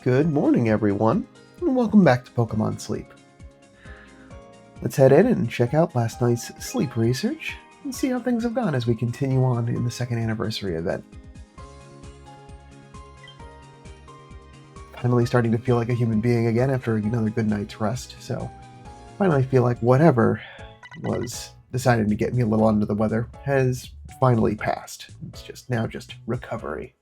Good morning, everyone, and welcome back to Pokémon Sleep. Let's head in and check out last night's sleep research and see how things have gone as we continue on in the second anniversary event. Finally starting to feel like a human being again after another good night's rest, so finally feel like whatever was deciding to get me a little under the weather has finally passed. It's just recovery.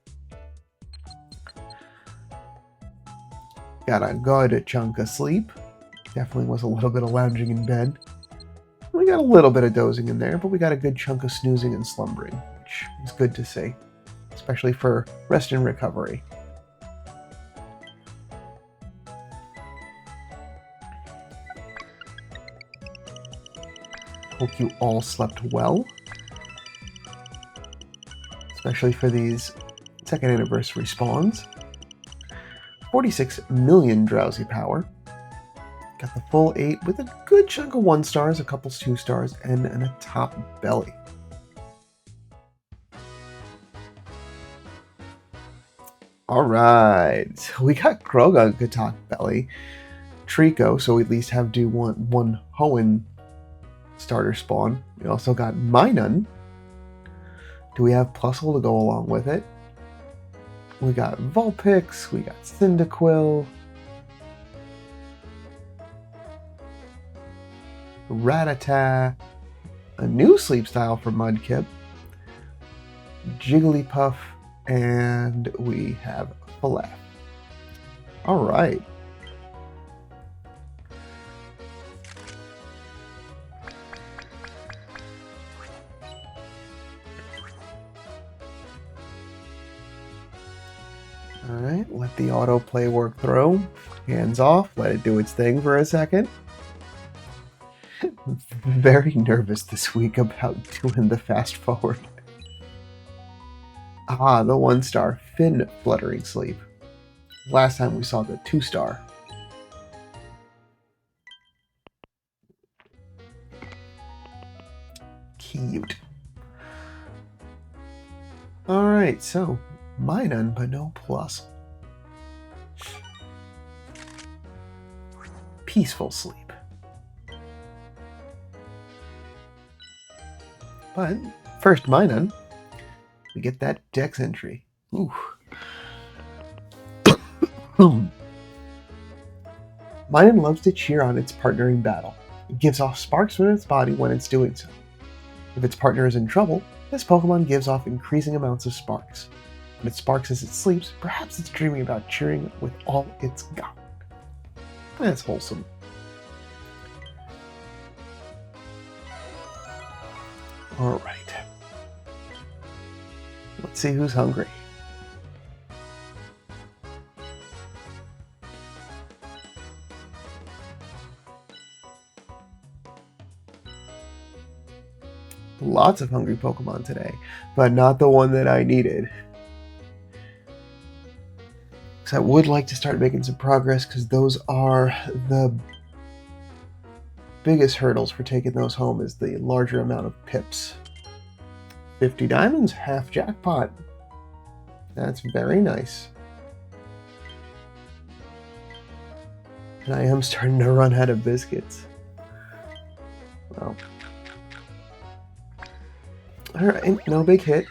Got a good chunk of sleep. Definitely was a little bit of lounging in bed. We got a little bit of dozing in there, but we got a good chunk of snoozing and slumbering, which is good to see, especially for rest and recovery. Hope you all slept well, especially for these second anniversary spawns. 46 million drowsy power. Got the full 8 with a good chunk of 1 stars, a couple 2 stars, and a top belly. Alright, so we got Kroga good top belly, Trico, so we at least have to do one Hoenn starter spawn. We also got Minun. Do we have Plusle to go along with it? We got Vulpix, we got Cyndaquil, Rattata, a new sleep style for Mudkip, Jigglypuff, and we have Falaf. Alright. Alright, let the autoplay work through. Hands off, let it do its thing for a second. Very nervous this week about doing the fast forward. Ah, the 1-star Fin Fluttering Sleep. Last time we saw the 2-star. Cute. Alright, so Minun, but no plus. Peaceful sleep. But first Minun, we get that Dex entry. Ooh. Minun loves to cheer on its partner in battle. It gives off sparks from its body when it's doing so. If its partner is in trouble, this Pokemon gives off increasing amounts of sparks. When it sparks as it sleeps, perhaps it's dreaming about cheering with all it's got. That's wholesome. Alright. Let's see who's hungry. Lots of hungry Pokemon today, but not the one that I needed. Because I would like to start making some progress, because those are the biggest hurdles for taking those home, is the larger amount of pips. 50 diamonds, half jackpot. That's very nice. And I am starting to run out of biscuits. Well. Alright, no big hit.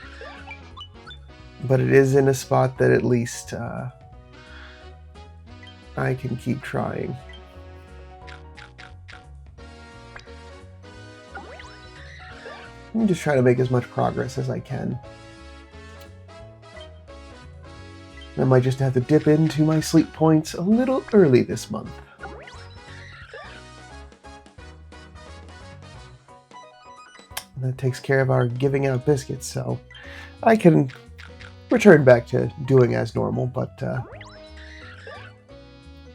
But it is in a spot that at least I can keep trying. I'm just trying to make as much progress as I can. I might just have to dip into my sleep points a little early this month. And that takes care of our giving out biscuits, so I can return back to doing as normal, but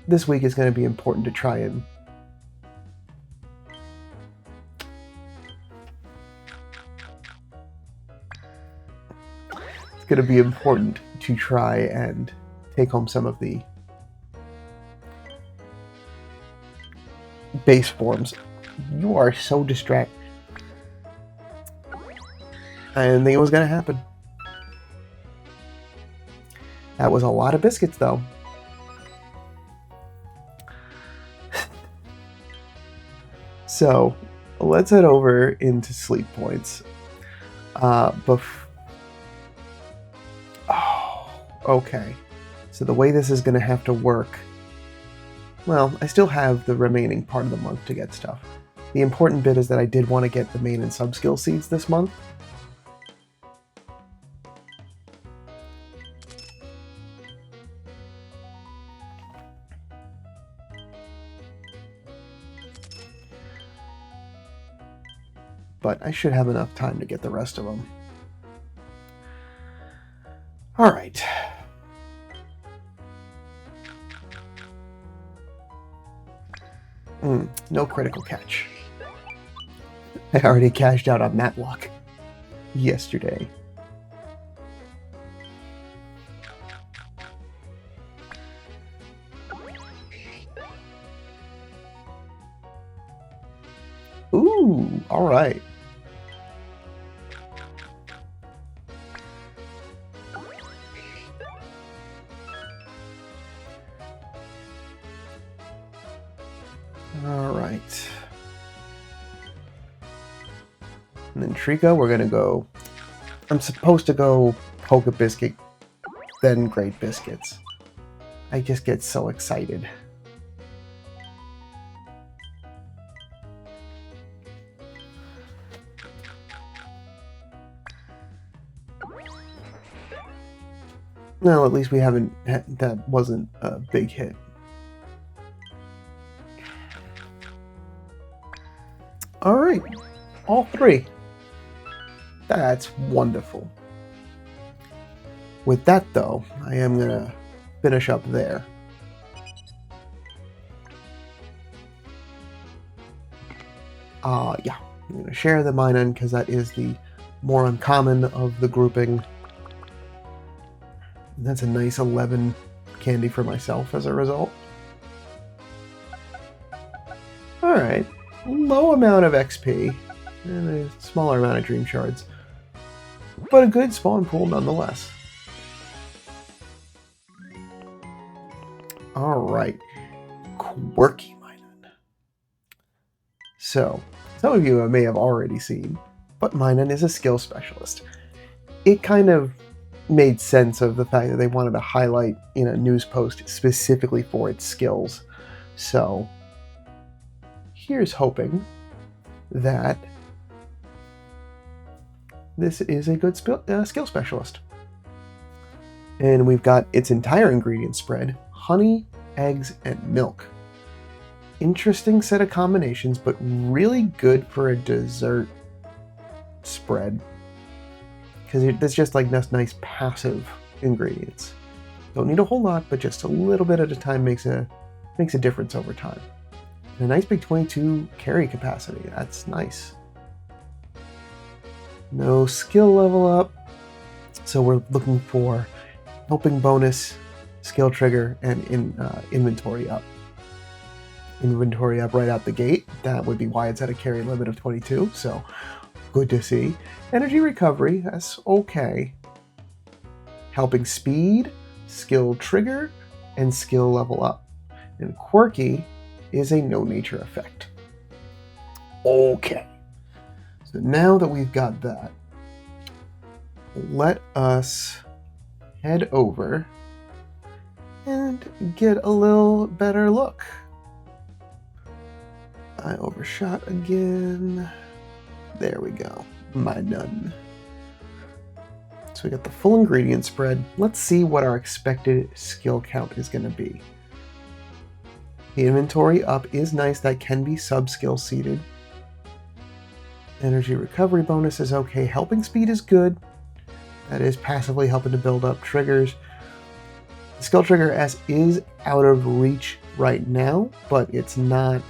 this week is going to be important to try and going to be important to try and take home some of the base forms. You are so distracted. I didn't think it was going to happen. That was a lot of biscuits, though. So let's head over into sleep points. Okay. So the way this is going to have to work, well, I still have the remaining part of the month to get stuff. The important bit is that I did want to get the main and sub-skill seeds this month. But I should have enough time to get the rest of them. All right. No critical catch. I already cashed out on that luck yesterday. Ooh, all right. All right. And then Trico, we're going to go... I'm supposed to go Poke Biscuit, then Great Biscuits. I just get so excited. Well, at least we haven't... That wasn't a big hit. All right. All three. That's wonderful. With that, though, I am going to finish up there. Yeah. I'm going to share the Minun because that is the more uncommon of the grouping. That's a nice 11 candy for myself as a result. Alright. Low amount of XP and a smaller amount of Dream Shards. But a good spawn pool nonetheless. Alright. Quirky Minun. So, some of you may have already seen, but Minun is a skill specialist. It kind of made sense of the fact that they wanted to highlight in a news post specifically for its skills. So, here's hoping that this is a good skill specialist. And we've got its entire ingredient spread: honey, eggs, and milk. Interesting set of combinations, but really good for a dessert spread. Because it's just like nice passive ingredients. Don't need a whole lot, but just a little bit at a time makes a difference over time. And a nice big 22 carry capacity. That's nice. No skill level up, so we're looking for helping bonus, skill trigger, and inventory up. Inventory up right out the gate. That would be why it's at a carry limit of 22. So good to see. Energy recovery, that's okay. Helping speed, skill trigger, and skill level up. And quirky is a no nature effect. Okay. So now that we've got that, let us head over and get a little better look. I overshot again. There we go. Minun. So we got the full ingredient spread. Let's see what our expected skill count is going to be. The inventory up is nice. That can be sub-skill seeded. Energy recovery bonus is okay. Helping speed is good. That is passively helping to build up triggers. The skill trigger S is out of reach right now, but it's not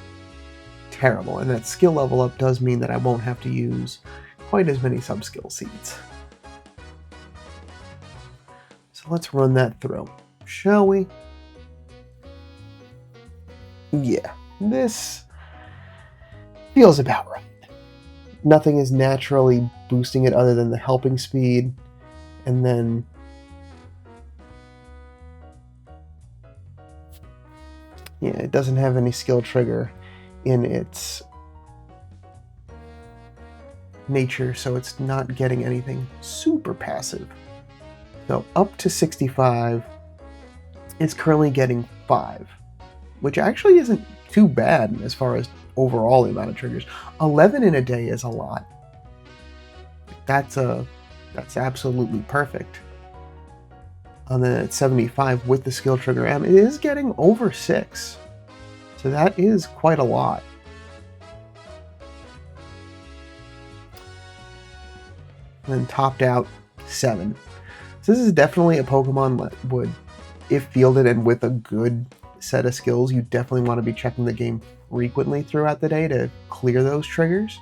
terrible. And that skill level up does mean that I won't have to use quite as many sub-skill seeds. So let's run that through, shall we? Yeah, this feels about right. Nothing is naturally boosting it other than the helping speed, and then yeah, it doesn't have any skill trigger in its nature, so it's not getting anything super passive. So up to 65, it's currently getting 5, which actually isn't too bad as far as overall the amount of triggers. 11 in a day is a lot. That's absolutely perfect. And then at 75 with the skill trigger M, it is getting over 6. So that is quite a lot. And then topped out 7. So this is definitely a Pokemon that would, if fielded and with a good set of skills, you definitely want to be checking the game frequently throughout the day to clear those triggers.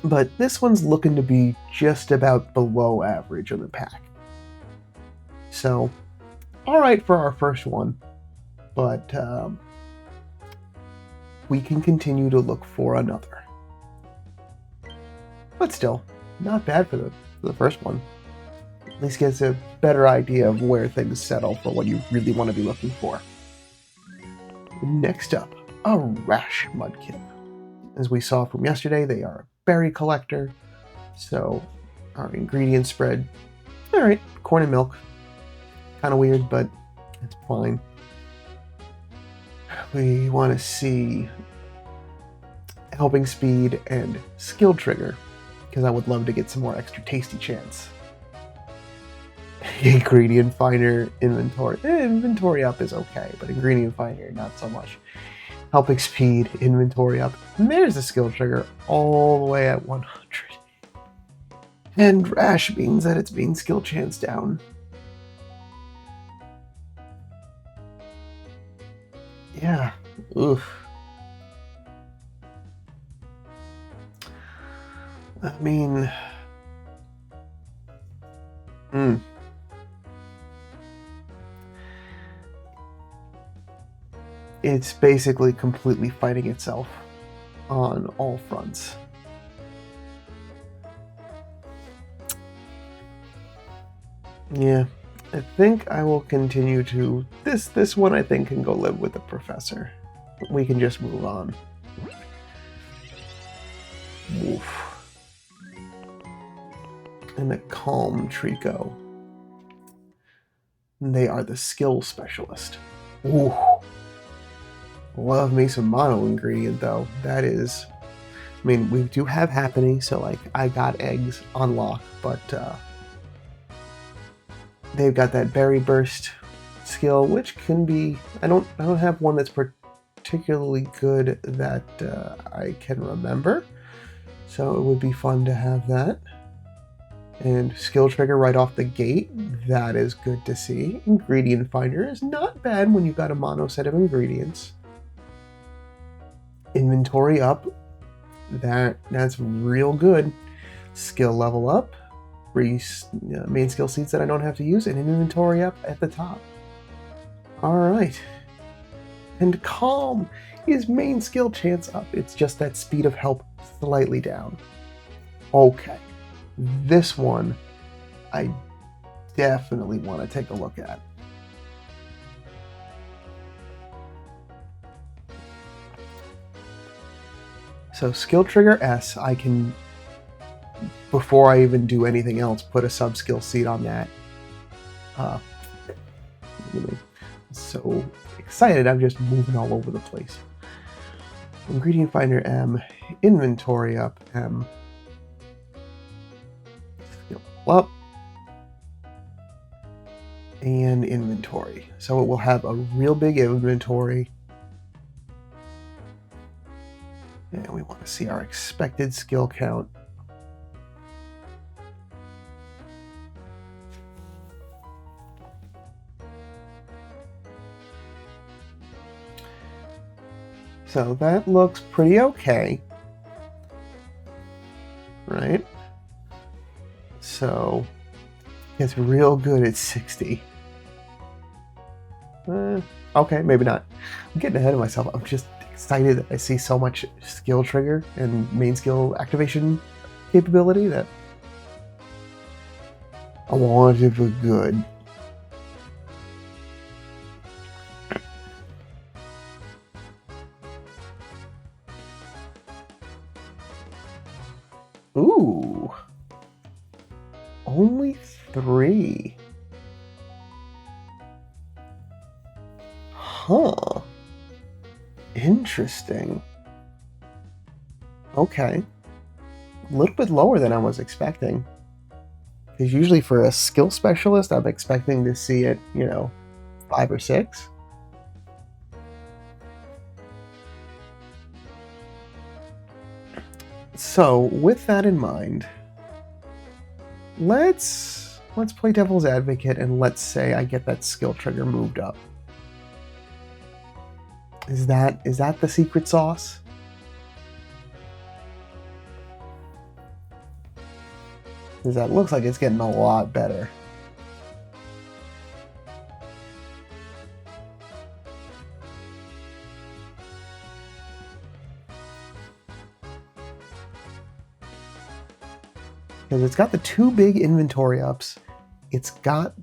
But this one's looking to be just about below average in the pack. So, alright for our first one, but we can continue to look for another. But still, not bad for the first one. At least gets a better idea of where things settle for what you really want to be looking for. Next up, a Rash Mudkip. As we saw from yesterday, they are a berry collector, so our ingredient spread, alright, corn and milk. Kind of weird, but it's fine. We want to see helping speed and skill trigger, because I would love to get some more extra tasty chance. Ingredient finder, inventory up is okay, but ingredient finder not so much. Helping speed, inventory up, and there's the skill trigger all the way at 100. And Rash means that it's being skill chance down. Yeah, oof. I mean, it's basically completely fighting itself on all fronts. Yeah, I think I will continue to... This one I think can go live with the professor. We can just move on. Oof. And the Calm Trico. They are the skill specialist. Ooh. Love me some mono ingredient though. That is... I mean, we do have happening, so like I got eggs on lock, but they've got that berry burst skill, which can be... I don't have one that's particularly good that I can remember, so it would be fun to have that. And skill trigger right off the gate, that is good to see. Ingredient finder is not bad when you've got a mono set of ingredients. Inventory up, that's real good. Skill level up, free main skill seeds that I don't have to use, and inventory up at the top. Alright. And Calm is main skill chance up. It's just that speed of help slightly down. Okay. This one, I definitely want to take a look at. So skill trigger S, I can, before I even do anything else, put a sub-skill seed on that. So excited, I'm just moving all over the place. Ingredient finder M, inventory up M. Up and inventory, so it will have a real big inventory, and we want to see our expected skill count. So that looks pretty okay, right? So it's real good at 60. Okay, maybe not. I'm getting ahead of myself. I'm just excited that I see so much skill trigger and main skill activation capability that I want it for good. Huh. Interesting. Okay. A little bit lower than I was expecting. Because usually for a skill specialist, I'm expecting to see it, 5 or 6. So, with that in mind, let's play devil's advocate and let's say I get that skill trigger moved up. Is that the secret sauce? Because that looks like it's getting a lot better. Because it's got the 2 big inventory ups. It's got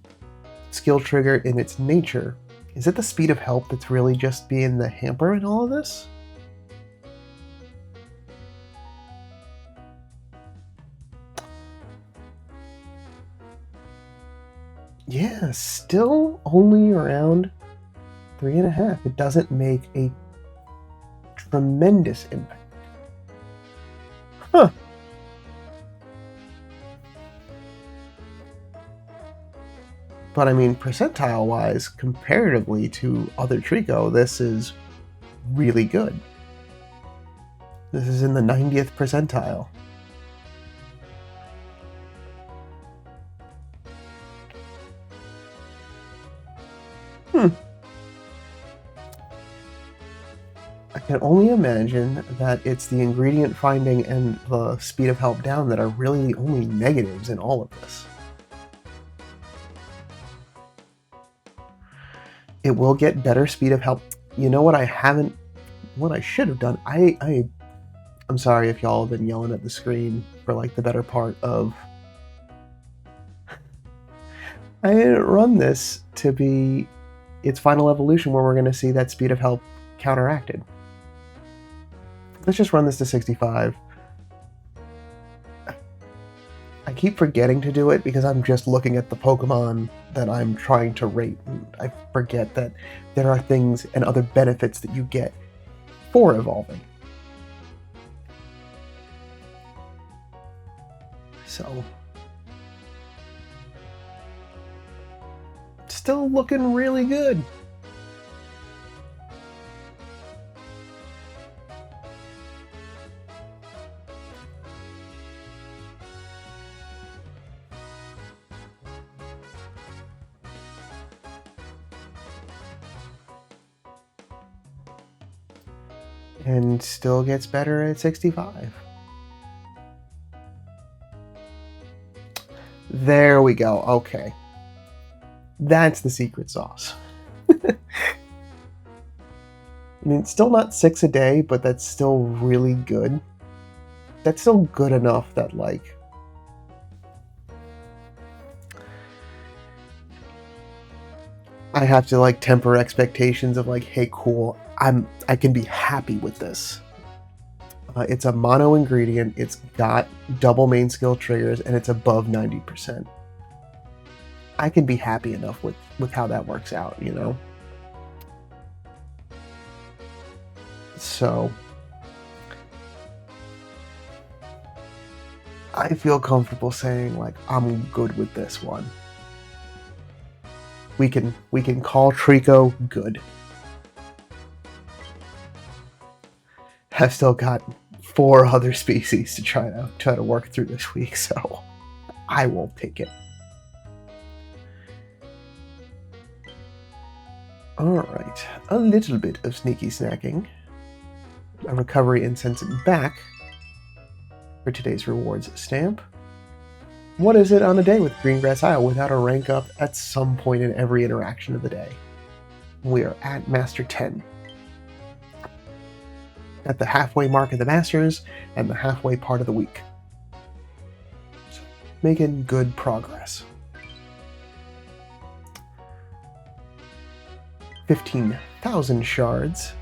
skill trigger in its nature. Is it the speed of help that's really just being the hamper in all of this? Yeah, still only around 3.5. It doesn't make a tremendous impact. Huh. But I mean, percentile-wise, comparatively to other Trico, this is really good. This is in the 90th percentile. I can only imagine that it's the ingredient finding and the speed of help down that are really the only negatives in all of this. It will get better speed of help. You know what what I should have done? I'm sorry if y'all have been yelling at the screen for like the better part of... I didn't run this to be its final evolution where we're going to see that speed of help counteracted. Let's just run this to 65. I keep forgetting to do it because I'm just looking at the Pokemon that I'm trying to rate. And I forget that there are things and other benefits that you get for evolving. So, still looking really good. And still gets better at 65. There we go. Okay. That's the secret sauce. I mean, it's still not 6 a day, but that's still really good. That's still good enough that, like... I have to, like, temper expectations of, like, hey, cool, I can be happy with this. It's a mono ingredient, it's got double main skill triggers, and it's above 90%. I can be happy enough with how that works out, you know? So... I feel comfortable saying, like, I'm good with this one. We can call Trico good. I've still got 4 other species to try to work through this week, so I will take it. Alright, a little bit of sneaky snacking. A recovery incense back for today's rewards stamp. What is it on a day with Greengrass Isle without a rank up at some point in every interaction of the day? We are at Master 10. At the halfway mark of the Masters and the halfway part of the week. So, making good progress. 15,000 shards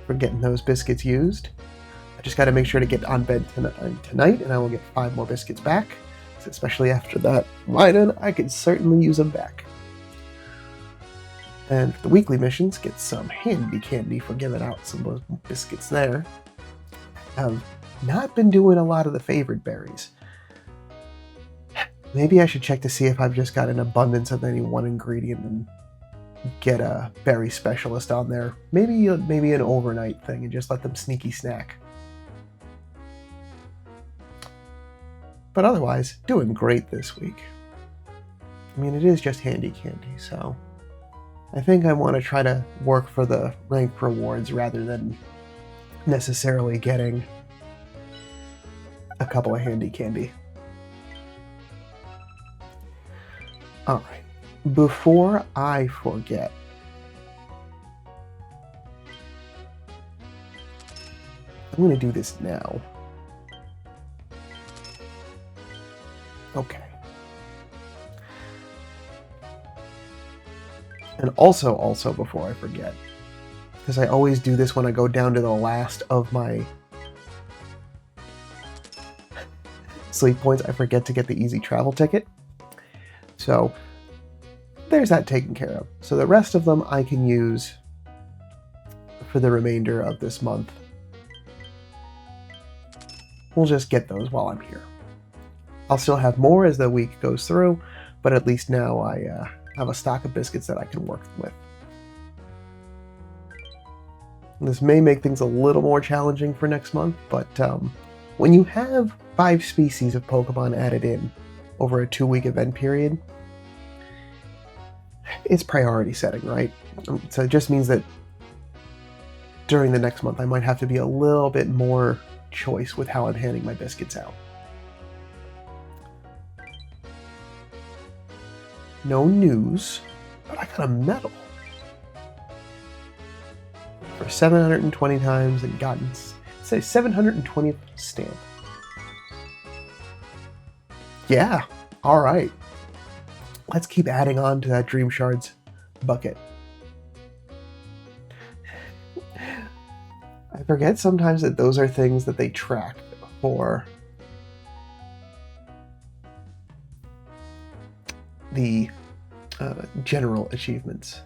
for getting those biscuits used. I just got to make sure to get on bed tonight, and I will get 5 more biscuits back. So especially after that Minun, I could certainly use them back. And for the weekly missions, get some handy candy for giving out some of those biscuits there. I've not been doing a lot of the favorite berries. Maybe I should check to see if I've just got an abundance of any one ingredient and get a berry specialist on there. Maybe an overnight thing and just let them sneaky snack. But otherwise, doing great this week. I mean, it is just handy candy, so I think I want to try to work for the rank rewards rather than necessarily getting a couple of handy candy. Alright, before I forget, I'm going to do this now. Okay. And also before I forget, because I always do this when I go down to the last of my sleep points, I forget to get the easy travel ticket. So there's that taken care of. So the rest of them I can use for the remainder of this month. We'll just get those while I'm here. I'll still have more as the week goes through, but at least now I have a stock of biscuits that I can work with. This may make things a little more challenging for next month, but when you have 5 species of Pokemon added in over a 2-week event period, it's priority setting, right? So it just means that during the next month I might have to be a little bit more choice with how I'm handing my biscuits out. No news, but I got a medal for 720 times and gotten, say, 720th stamp. Yeah, all right. Let's keep adding on to that Dream Shards bucket. I forget sometimes that those are things that they track for the general achievements.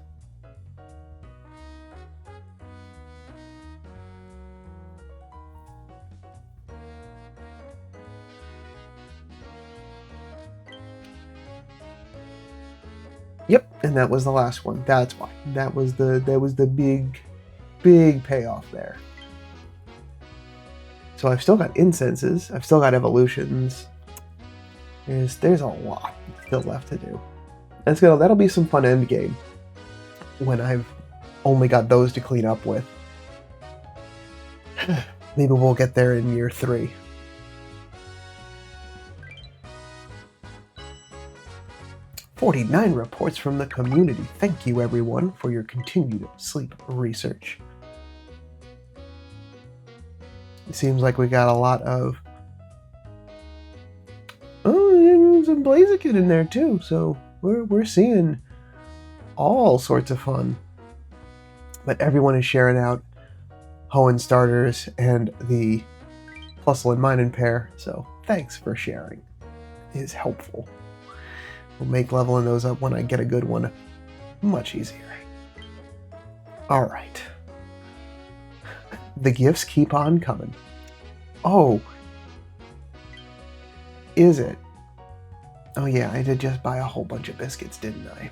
Yep, and that was the last one. That's why. That was the big payoff there. So I've still got incenses, I've still got evolutions. There's a lot still left to do. And that'll be some fun end game when I've only got those to clean up with. Maybe we'll get there in year 3. "49 reports from the community. Thank you, everyone, for your continued sleep research." It seems like we got a lot of... Oh, some Blaziken in there too, so we're seeing all sorts of fun. But everyone is sharing out Hoenn starters and the Plusle and Minun pair, so thanks for sharing. It is helpful. Will make leveling those up when I get a good one much easier. Alright. The gifts keep on coming. Oh. Is it? Oh yeah, I did just buy a whole bunch of biscuits, didn't I?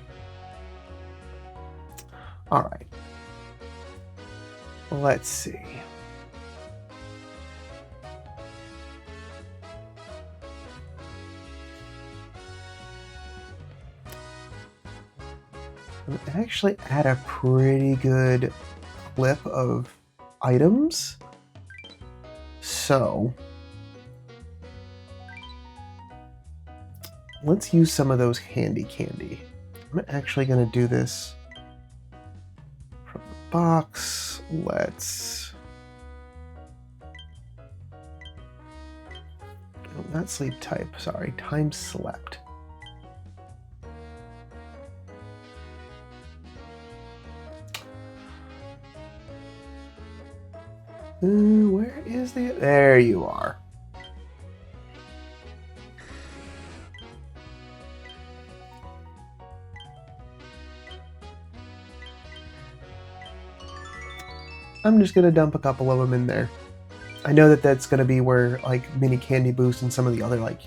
Alright. Let's see. I'm actually at a pretty good clip of items. So let's use some of those handy candy. I'm actually going to do this from the box. Let's... Oh, not sleep type, sorry. Time slept. Where is the... There you are. I'm just going to dump a couple of them in there. I know that that's going to be where like mini candy boost and some of the other like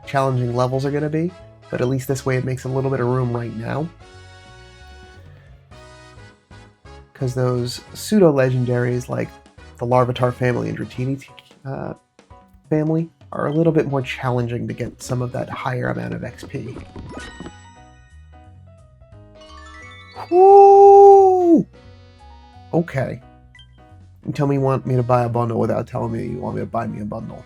challenging levels are going to be, but at least this way it makes a little bit of room right now. Because those pseudo legendaries like the Larvitar family and Dratini family are a little bit more challenging to get some of that higher amount of XP. Woo! Okay. You tell me you want me to buy a bundle without telling me you want me to buy me a bundle.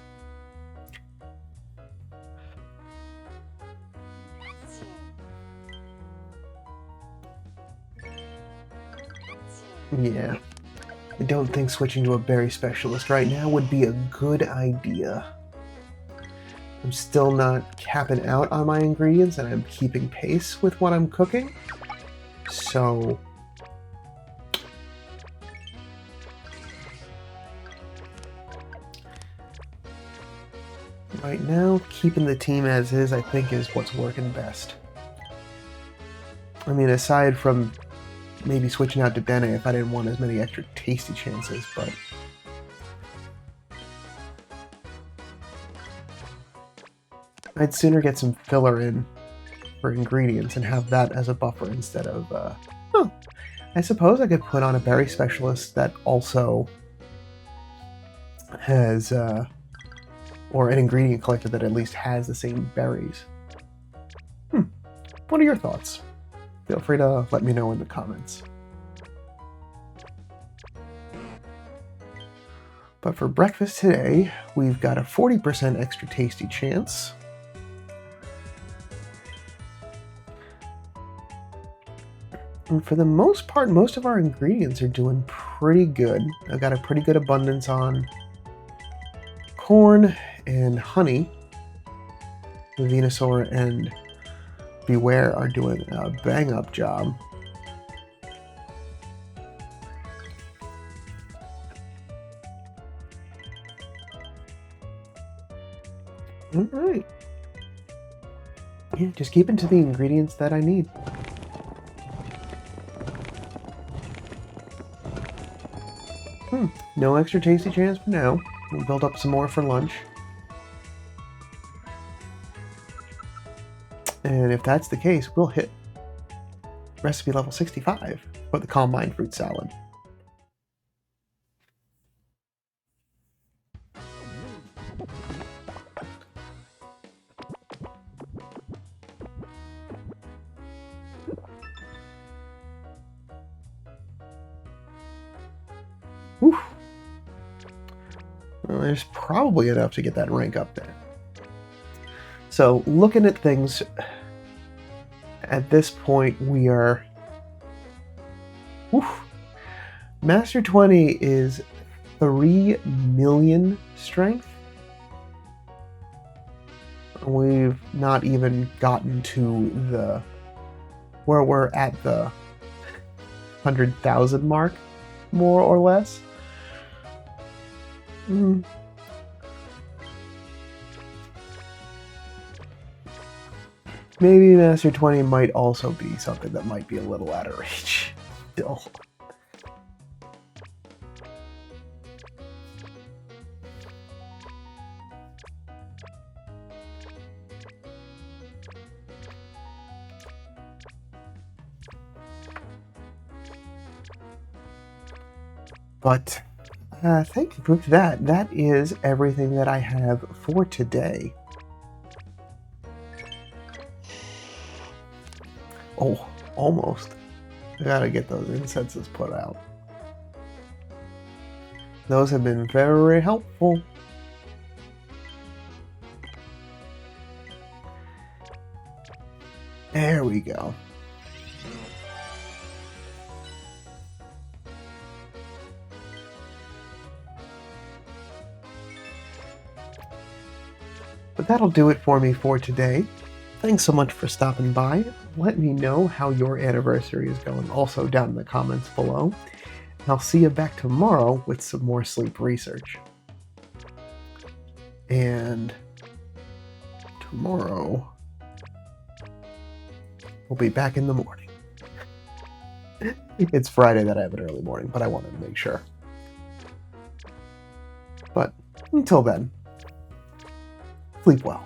Yeah. I don't think switching to a berry specialist right now would be a good idea. I'm still not capping out on my ingredients and I'm keeping pace with what I'm cooking. So right now, keeping the team as is, I think, is what's working best. I mean, aside from maybe switching out to Dene if I didn't want as many extra tasty chances, but I'd sooner get some filler in for ingredients and have that as a buffer instead of, I suppose I could put on a berry specialist that also has, or an ingredient collector that at least has the same berries. What are your thoughts? Feel free to let me know in the comments. But for breakfast today, we've got a 40% extra tasty chance. And for the most part, most of our ingredients are doing pretty good. I've got a pretty good abundance on corn and honey. The Venusaur and Beware are doing a bang-up job. Alright. Yeah, just keep it to the ingredients that I need. No extra tasty chance for now. We'll build up some more for lunch. And if that's the case, we'll hit recipe level 65 for the combined fruit salad. Whew. Well, there's probably enough to get that rank up there. So looking at things, at this point we are... Master 20 is 3 million strength. We've not even gotten to the... where we're at the 100,000 mark, more or less. Maybe Master 20 might also be something that might be a little out of reach still. But thank you for that. That is everything that I have for today. Oh, almost. I gotta get those incenses put out. Those have been very helpful. There we go. But that'll do it for me for today. Thanks so much for stopping by. Let me know how your anniversary is going also down in the comments below. And I'll see you back tomorrow with some more sleep research. And tomorrow we'll be back in the morning. It's Friday that I have an early morning, but I wanted to make sure. Until then, sleep well.